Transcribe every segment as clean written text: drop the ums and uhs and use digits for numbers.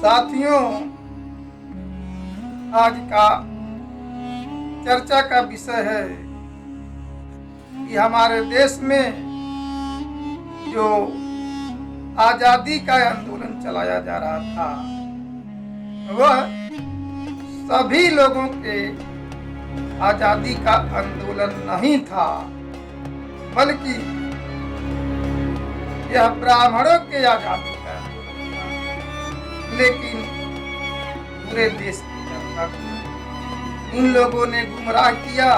साथियों, आज का चर्चा का विषय है कि हमारे देश में जो आजादी का आंदोलन चलाया जा रहा था वह सभी लोगों के आजादी का आंदोलन नहीं था, बल्कि यह ब्राह्मणों के आजादी का आंदोलन था। लेकिन पूरे देश की जनता को इन लोगों ने गुमराह किया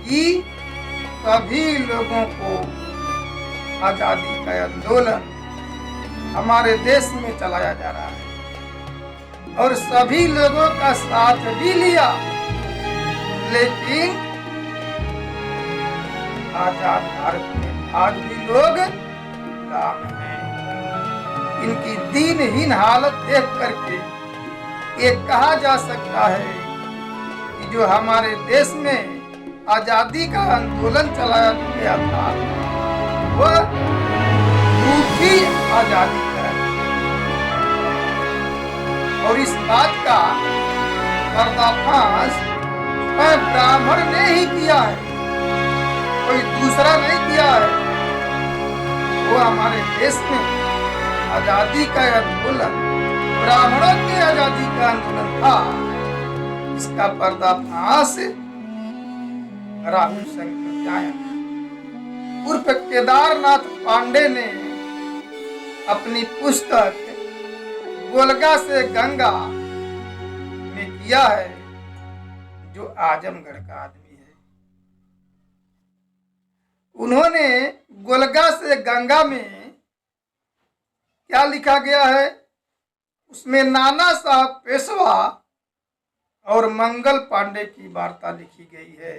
कि सभी लोगों को आजादी का आंदोलन हमारे देश में चलाया जा रहा है और सभी लोगों का साथ भी लिया, लेकिन आजाद भारत में आज भी लोग गुलाम हैं। इनकी दीनहीन हालत देख करके ये कहा जा सकता है कि जो हमारे देश में आजादी का आंदोलन चलाया गया था वह झूठी आजादी है। और इस बात का पर्दाफाश ब्राह्मण ने ही किया है, कोई दूसरा नहीं किया है। वो हमारे देश में आजादी का आंदोलन ब्राह्मणों की आजादी का आंदोलन था। इसका पर्दाफाश राहुल शंकर उर्फ केदारनाथ पांडे ने अपनी पुस्तक गोलगा से गंगा में किया है, जो आजमगढ़ का आदमी है। उन्होंने गोलगा से गंगा में क्या लिखा गया है, उसमें नाना साहब पेशवा और मंगल पांडे की वार्ता लिखी गई है।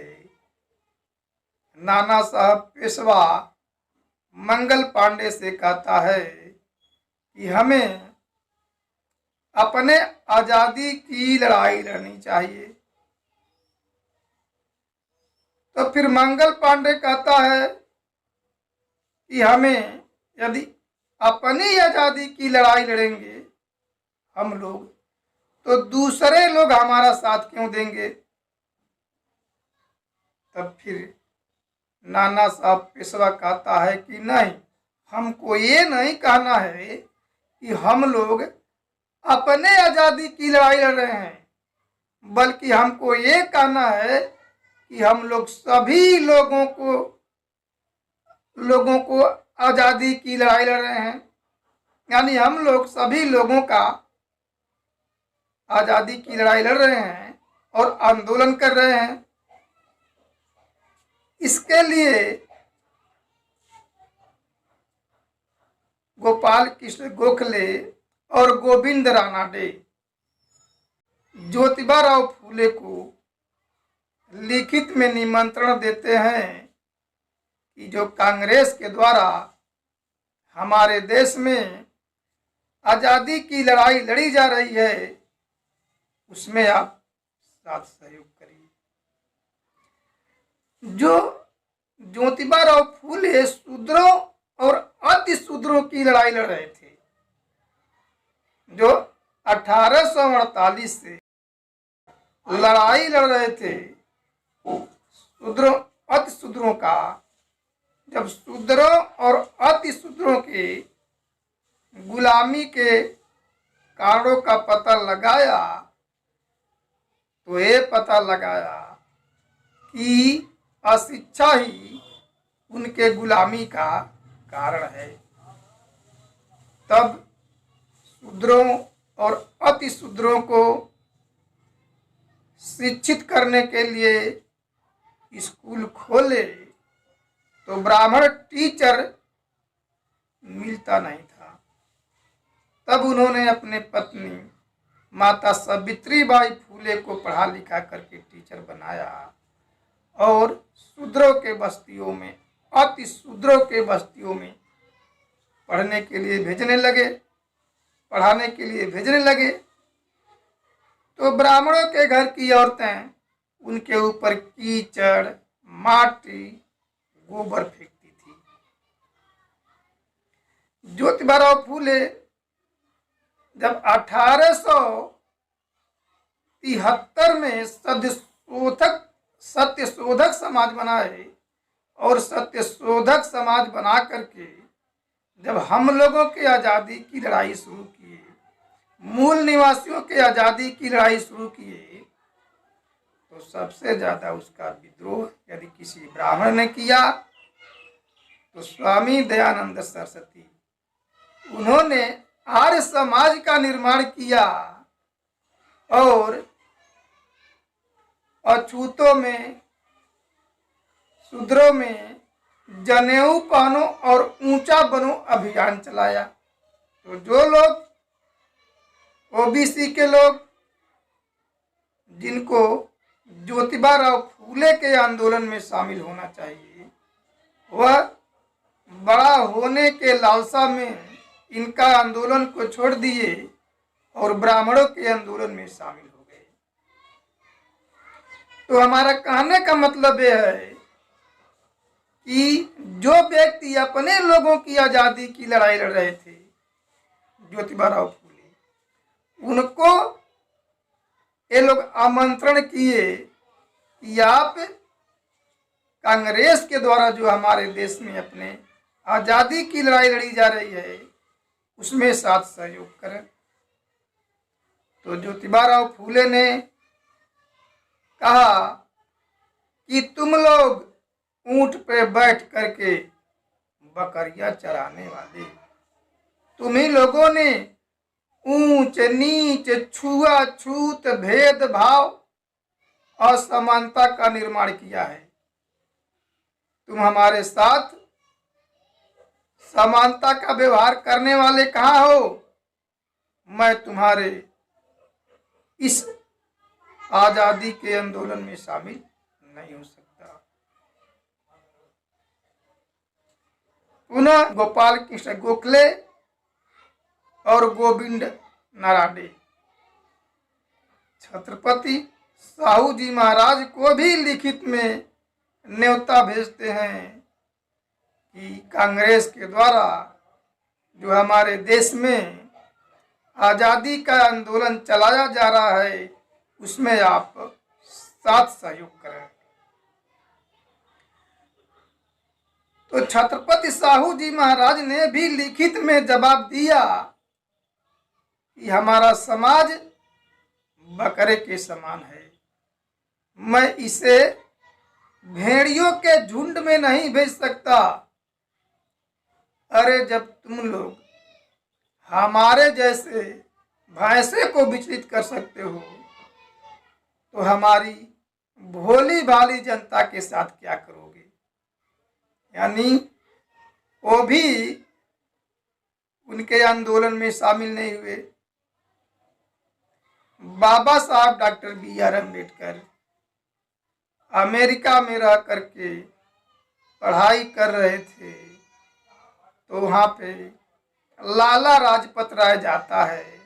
नाना साहब पेशवा मंगल पांडे से कहता है कि हमें अपने आजादी की लड़ाई लड़नी चाहिए। तो फिर मंगल पांडे कहता है कि हमें यदि अपनी आजादी की लड़ाई लड़ेंगे हम लोग, तो दूसरे लोग हमारा साथ क्यों देंगे। तब फिर नाना साहब पेशवा कहता है कि नहीं, हमको ये नहीं कहना है कि हम लोग अपने आजादी की लड़ाई लड़ रहे हैं, बल्कि हमको ये कहना है कि हम लोग सभी लोगों को आजादी की लड़ाई लड़ रहे हैं। यानी हम लोग सभी लोगों का आजादी की लड़ाई लड़ रहे हैं और आंदोलन कर रहे हैं। इसके लिए गोपाल कृष्ण गोखले और गोविंद रानाडे ज्योतिबा फूले को लिखित में निमंत्रण देते हैं कि जो कांग्रेस के द्वारा हमारे देश में आजादी की लड़ाई लड़ी जा रही है उसमें आप साथ सहयोग करिए। जो ज्योतिबा फूले शूद्रों और अति शूद्रों की लड़ाई लड़ रहे थे, जो 1848 से लड़ाई लड़ रहे थे शूद्रों अति शूद्रों का। जब शूद्रों और अति शूद्रों के गुलामी के कारणों का पता लगाया तो ये पता लगाया कि अशिक्षा ही उनके गुलामी का कारण है। तब शूद्रों और अति शूद्रों को शिक्षित करने के लिए स्कूल खोले तो ब्राह्मण टीचर मिलता नहीं था। तब उन्होंने अपने पत्नी माता सावित्रीबाई फूले को पढ़ा लिखा करके टीचर बनाया और शूद्रों के बस्तियों में, अति शूद्रों के बस्तियों में पढ़ने के लिए भेजने लगे, पढ़ाने के लिए भेजने लगे। तो ब्राह्मणों के घर की औरतें उनके ऊपर कीचड़, माटी, गोबर फेंकती थी। ज्योतिबा फूले जब 1873 में सत्यशोधक समाज बनाए और सत्यशोधक समाज बना करके जब हम लोगों के आज़ादी की लड़ाई शुरू किए, मूल निवासियों के आज़ादी की लड़ाई शुरू किए, तो सबसे ज्यादा उसका विद्रोह यदि किसी ब्राह्मण ने किया तो स्वामी दयानंद सरस्वती, उन्होंने आर्य समाज का निर्माण किया और अछूतों में, शूद्रों में जनेऊ पहनो और ऊंचा बनो अभियान चलाया। तो जो लोग ओबीसी के लोग, जिनको ज्योतिबा राव फूले के आंदोलन में शामिल होना चाहिए, वह बड़ा होने के लालसा में इनका आंदोलन को छोड़ दिए और ब्राह्मणों के आंदोलन में शामिल हो गए। तो हमारा कहने का मतलब यह है कि जो व्यक्ति अपने लोगों की आजादी की लड़ाई लड़ रहे थे, ज्योतिबा राव फूले, उनको ये लोग आमंत्रण किए कि आप कांग्रेस के द्वारा जो हमारे देश में अपने आजादी की लड़ाई लड़ी जा रही है उसमें साथ सहयोग करें। तो ज्योतिबा राव फूले ने कहा कि तुम लोग ऊंट पे बैठ करके बकरियां चराने वाले, तुम्ही लोगों ने ऊंच नीच, छुआछूत, भेदभाव, असमानता का निर्माण किया है। तुम हमारे साथ समानता का व्यवहार करने वाले कहाँ हो? मैं तुम्हारे इस आजादी के आंदोलन में शामिल नहीं हो सकता। पुनः गोपाल कृष्ण गोखले और गोविंद नराडे छत्रपति साहू जी महाराज को भी लिखित में न्योता भेजते हैं कि कांग्रेस के द्वारा जो हमारे देश में आजादी का आंदोलन चलाया जा रहा है उसमें आप साथ सहयोग करें। तो छत्रपति साहू जी महाराज ने भी लिखित में जवाब दिया कि हमारा समाज बकरे के समान है, मैं इसे भेड़ियों के झुंड में नहीं भेज सकता। अरे जब तुम लोग हमारे जैसे भैंसे को विचलित कर सकते हो तो हमारी भोली भाली जनता के साथ क्या करोगे? यानी वो भी उनके आंदोलन में शामिल नहीं हुए। बाबा साहब डॉक्टर BR अम्बेडकर अमेरिका में रह करके पढ़ाई कर रहे थे, तो वहाँ पे लाला लाजपत राय जाता है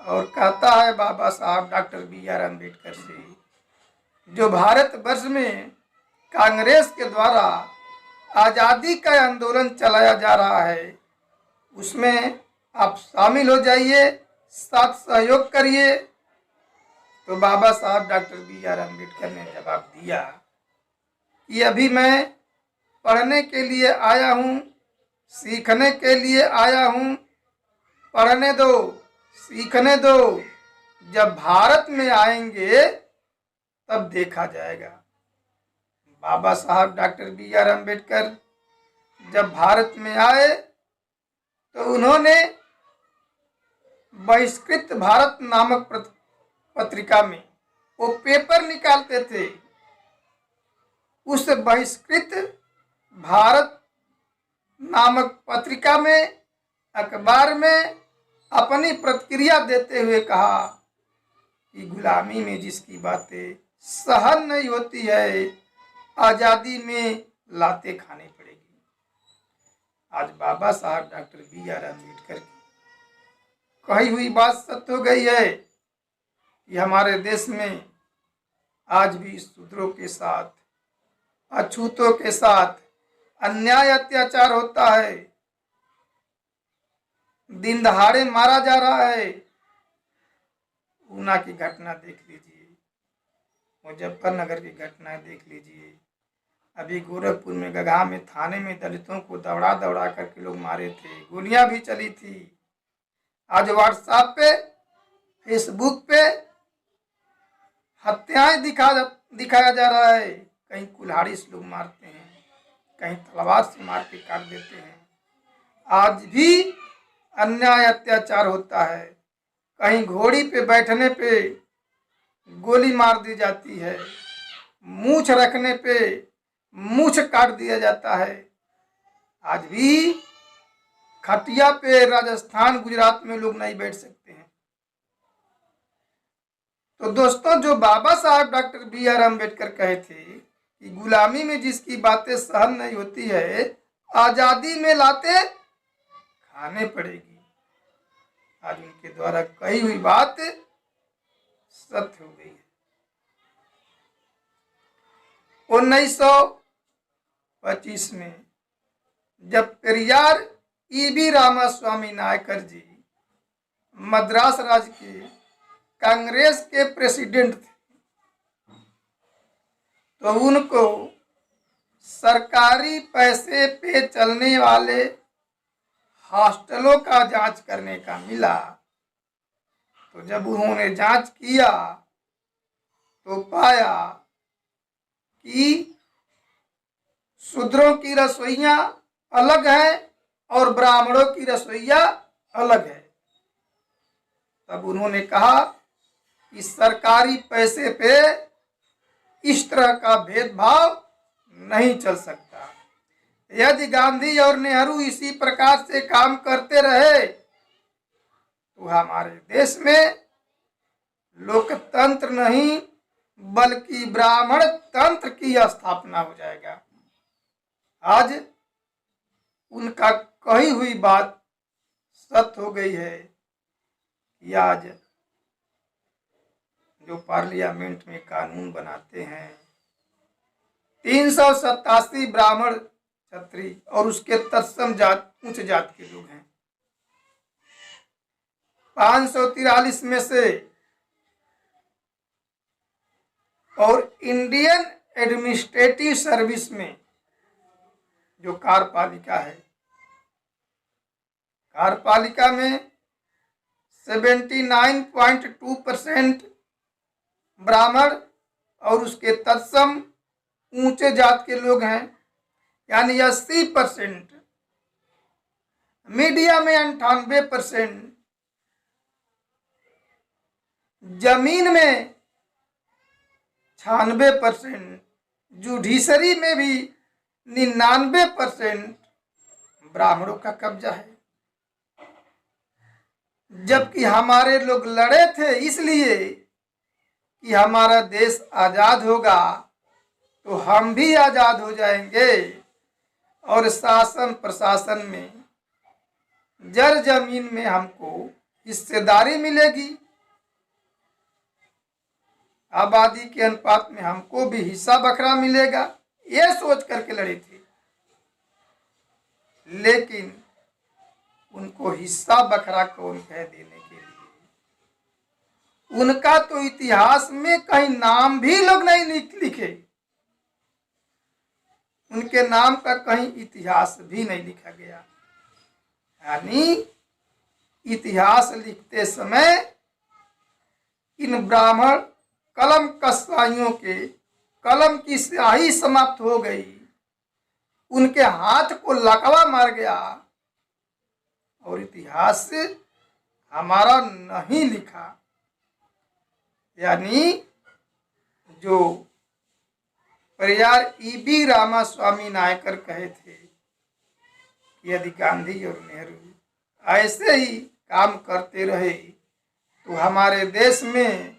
और कहता है बाबा साहब डॉक्टर BR अम्बेडकर से, जो भारत वर्ष में कांग्रेस के द्वारा आज़ादी का आंदोलन चलाया जा रहा है उसमें आप शामिल हो जाइए, साथ सहयोग करिए। तो बाबा साहब डॉक्टर BR अम्बेडकर ने जवाब दिया कि अभी मैं पढ़ने के लिए आया हूँ, सीखने के लिए आया हूँ, पढ़ने दो, सीखने दो, जब भारत में आएंगे तब देखा जाएगा। बाबा साहब डॉक्टर BR अम्बेडकर जब भारत में आए तो उन्होंने बहिष्कृत भारत नामक पत्रिका में वो पेपर निकालते थे। उस बहिष्कृत भारत नामक पत्रिका में, अखबार में अपनी प्रतिक्रिया देते हुए कहा कि गुलामी में जिसकी बातें सहन नहीं होती है, आजादी में लाते खानी पड़ेगी। आज बाबा साहब डॉक्टर BR अम्बेडकर की कही हुई बात सत्य हो गई है कि हमारे देश में आज भी शूद्रों के साथ, अछूतों के साथ अन्याय अत्याचार होता है। दिन दहाड़े मारा जा रहा है। ऊना की घटना देख लीजिए, मुजफ्फरनगर की घटना देख लीजिए, अभी गोरखपुर में गगहा में थाने में दलितों को दौड़ा दौड़ा करके लोग मारे थे, गोलियां भी चली थी। आज व्हाट्सएप पे, फेसबुक पे हत्याएं दिखाया जा रहा है। कहीं कुल्हाड़ी से लोग मारते हैं, कहीं तलवार से मार के काट देते हैं। आज भी अन्याय अत्याचार होता है। कहीं घोड़ी पे बैठने पे गोली मार दी जाती है, मूछ रखने पे मूछ काट दिया जाता है। आज भी खटिया पे राजस्थान गुजरात में लोग नहीं बैठ सकते हैं। तो दोस्तों, जो बाबा साहब डॉक्टर B.R. अम्बेडकर कहे थे कि गुलामी में जिसकी बातें सहन नहीं होती है, आजादी में लाते खाने पड़ेगी। आज उनके द्वारा कही हुई बात सत्य हो गई है। 1925 में जब पेरियार E.V. रामास्वामी नायकर जी मद्रास राज्य के कांग्रेस के प्रेसिडेंट थे, तो उनको सरकारी पैसे पे चलने वाले हॉस्टलों का जांच करने का मिला। तो जब उन्होंने जांच किया तो पाया कि शूद्रों की रसोइयां अलग है और ब्राह्मणों की रसोइयां अलग है। तब उन्होंने कहा कि सरकारी पैसे पे इस तरह का भेदभाव नहीं चल सकता। यदि गांधी और नेहरू इसी प्रकार से काम करते रहे तो हमारे देश में लोकतंत्र नहीं बल्कि ब्राह्मण तंत्र की स्थापना हो जाएगा। आज उनका कही हुई बात सत्य हो गई है कि आज जो पार्लियामेंट में कानून बनाते हैं, 387 ब्राह्मण क्षत्रिय और उसके तत्सम जात उच्च जात के लोग हैं। 543 में से और इंडियन एडमिनिस्ट्रेटिव सर्विस में जो कार्यपालिका है, कार्यपालिका में 79.2% ब्राह्मण और उसके तत्सम ऊंचे जात के लोग हैं, यानी 80%। मीडिया में 98%, जमीन में 96%, जुडिशरी में भी 99% ब्राह्मणों का कब्जा है। जबकि हमारे लोग लड़े थे इसलिए कि हमारा देश आजाद होगा तो हम भी आजाद हो जाएंगे और शासन प्रशासन में जर जमीन में हमको हिस्सेदारी मिलेगी, आबादी के अनुपात में हमको भी हिस्सा बखरा मिलेगा, ये सोच करके लड़े थे। लेकिन उनको हिस्सा बखरा कौन कह देने के लिए? उनका तो इतिहास में कहीं नाम भी लोग नहीं लिखे, उनके नाम का कहीं इतिहास भी नहीं लिखा गया। यानी इतिहास लिखते समय इन ब्राह्मण कलम कसाईयों के कलम की स्याही समाप्त हो गई, उनके हाथ को लकवा मार गया और इतिहास हमारा नहीं लिखा। यानी जो पेरियार E.V. रामास्वामी नायकर कहे थे कि यदि गांधी और नेहरू ऐसे ही काम करते रहे तो हमारे देश में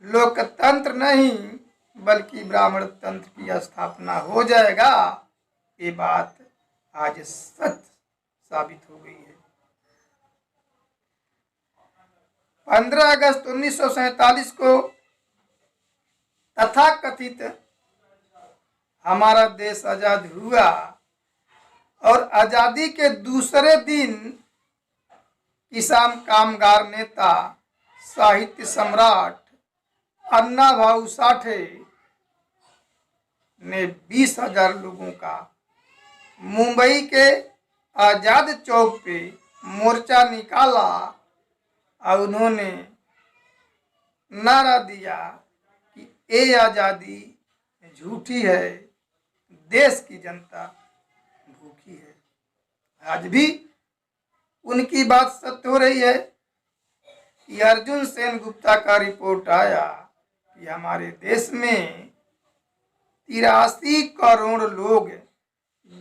लोकतंत्र नहीं बल्कि ब्राह्मण तंत्र की स्थापना हो जाएगा। ये बात आज सच साबित हो गई है। 15 अगस्त 1947 को तथाकथित हमारा देश आजाद हुआ और आजादी के दूसरे दिन किसान कामगार नेता साहित्य सम्राट अन्ना भाऊ साठे ने 20,000 लोगों का मुंबई के आजाद चौक पे मोर्चा निकाला और उन्होंने नारा दिया कि ये आजादी झूठी है, देश की जनता भूखी है। आज भी उनकी बात सत्य हो रही है कि अर्जुन सेन गुप्ता का रिपोर्ट आया कि हमारे देश में 83 करोड़ लोग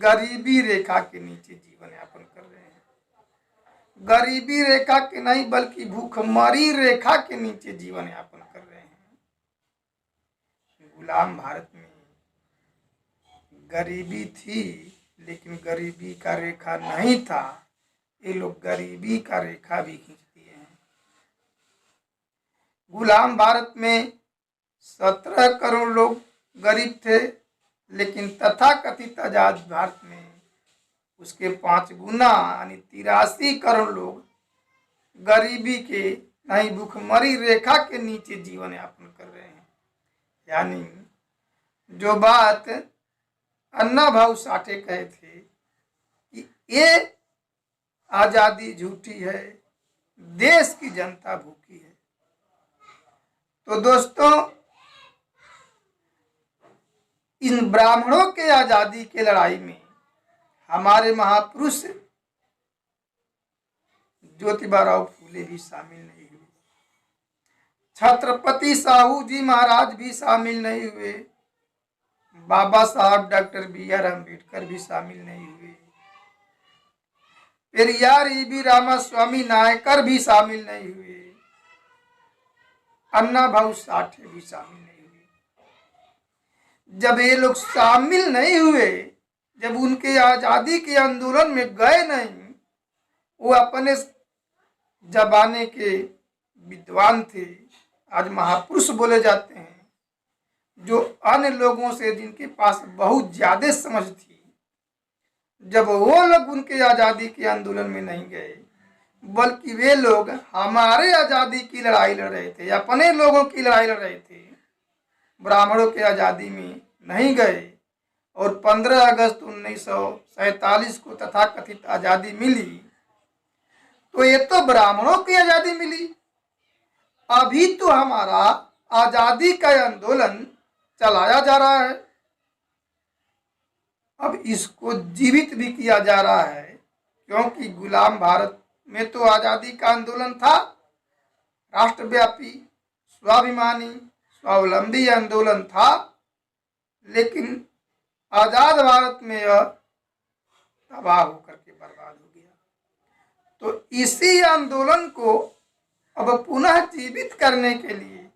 गरीबी रेखा के नीचे जीवन यापन कर रहे हैं। गरीबी रेखा के नहीं बल्कि भूखमरी रेखा के नीचे जीवन यापन कर रहे हैं। गुलाम भारत में गरीबी थी लेकिन गरीबी का रेखा नहीं था, ये लोग गरीबी का रेखा भी खींच दिए हैं। गुलाम भारत में 17 करोड़ लोग गरीब थे लेकिन तथाकथित आजाद भारत में उसके 5 गुना यानी 83 करोड़ लोग गरीबी के नहीं भूखमरी रेखा के नीचे जीवन यापन कर रहे हैं। यानी जो बात अन्ना भाऊ साठे कहे थे कि ये आजादी झूठी है, देश की जनता भूखी है। तो दोस्तों, इन ब्राह्मणों के आजादी के लड़ाई में हमारे महापुरुष ज्योतिबा फूले भी शामिल नहीं हुए, छत्रपति साहू जी महाराज भी शामिल नहीं हुए, बाबा साहब डॉक्टर बी.आर. अम्बेडकर भी शामिल नहीं हुए, पेरियार ई.बी. रामास्वामी नायकर भी शामिल नहीं हुए, अन्ना भाऊ साठे भी शामिल नहीं हुए। जब ये लोग शामिल नहीं हुए, जब उनके आजादी के आंदोलन में गए नहीं, वो अपने जमाने के विद्वान थे, आज महापुरुष बोले जाते हैं, जो अन्य लोगों से जिनके पास बहुत ज्यादा समझ थी, जब वो लोग उनके आजादी के आंदोलन में नहीं गए बल्कि वे लोग हमारे आजादी की लड़ाई लड़ रहे थे, अपने लोगों की लड़ाई लड़ रहे थे, ब्राह्मणों के आजादी में नहीं गए और 15 अगस्त 1947 को तथाकथित आजादी मिली, तो ये तो ब्राह्मणों की आजादी मिली। अभी तो हमारा आजादी का आंदोलन चलाया जा रहा है, अब इसको जीवित भी किया जा रहा है, क्योंकि गुलाम भारत में तो आजादी का आंदोलन था, राष्ट्रव्यापी स्वाभिमानी स्वावलंबी आंदोलन था, लेकिन आजाद भारत में यह तबाह होकर के बर्बाद हो गया। तो इसी आंदोलन को अब पुनः जीवित करने के लिए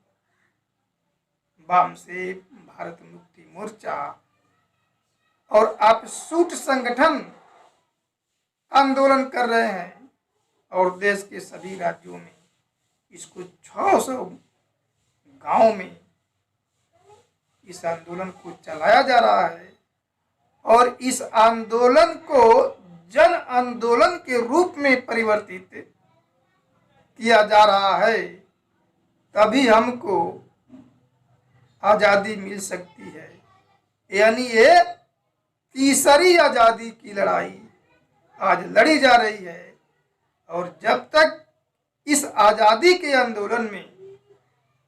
वामसेप, भारत मुक्ति मोर्चा और अपशूट संगठन आंदोलन कर रहे हैं और देश के सभी राज्यों में इसको 600 गांव में इस आंदोलन को चलाया जा रहा है और इस आंदोलन को जन आंदोलन के रूप में परिवर्तित किया जा रहा है, तभी हमको आजादी मिल सकती है। यानी ये तीसरी आजादी की लड़ाई आज लड़ी जा रही है और जब तक इस आजादी के आंदोलन में,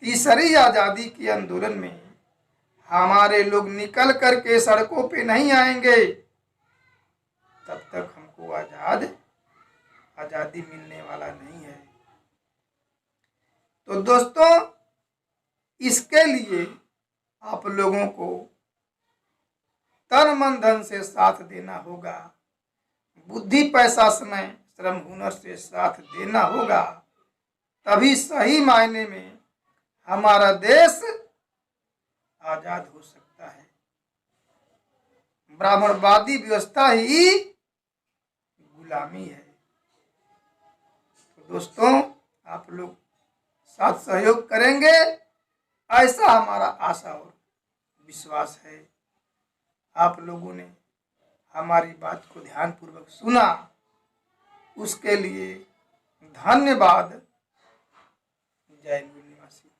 तीसरी आजादी के आंदोलन में हमारे लोग निकल करके सड़कों पे नहीं आएंगे, तब तक हमको आजादी मिलने वाला नहीं है। तो दोस्तों, इसके लिए आप लोगों को तन मन धन से साथ देना होगा, बुद्धि पैसा समय श्रम हुनर से साथ देना होगा, तभी सही मायने में हमारा देश आजाद हो सकता है। ब्राह्मणवादी व्यवस्था ही गुलामी है। तो दोस्तों, आप लोग साथ सहयोग करेंगे, ऐसा हमारा आशा और विश्वास है। आप लोगों ने हमारी बात को ध्यानपूर्वक सुना, उसके लिए धन्यवाद। जय गुरु निवासी।